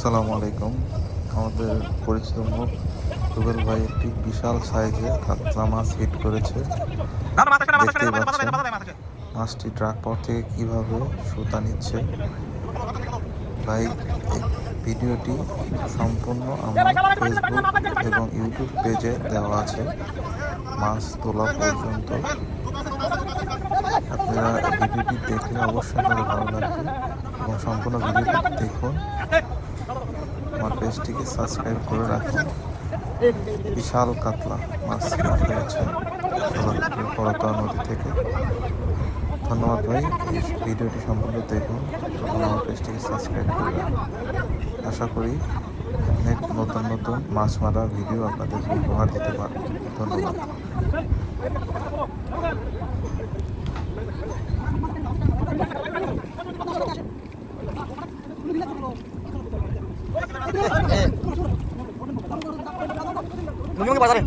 আসসালামু আলাইকুম। আমাদের পরিচিত মুখ রুবেল ভাই একটি বিশাল সাইজের কাতলা মাছ হিট করেছে। দেখতেই পাচ্ছেন মাছটি ট্রাক পথ থেকে কিভাবে সুতা নিচ্ছে। ভাই এই ভিডিওটি সম্পূর্ণ আমার ফেসবুক এবং ইউটিউব পেজে দেওয়া আছে মাছ তোলা পর্যন্ত। আপনারা ভিডিওটি দেখলে অবশ্যই আপনাদের ভালো লাগবে এবং সম্পূর্ণ ভিডিওটি দেখুন। আমার পেজটিকে সাবস্ক্রাইব করে রাখুন। বিশাল কাতলা মাছ হিট হয়েছে করতোয়া নদী থেকে। ধন্যবাদ ভাই, এই ভিডিওটি সম্পূর্ণ দেখুন এবং আমার পেজটিকে সাবস্ক্রাইব করে রাখুন। আশা করি অনেক নতুন নতুন মাছ মারা ভিডিও আপনাদেরকে উপহার দিতে পারব। ধন্যবাদ। বাজারে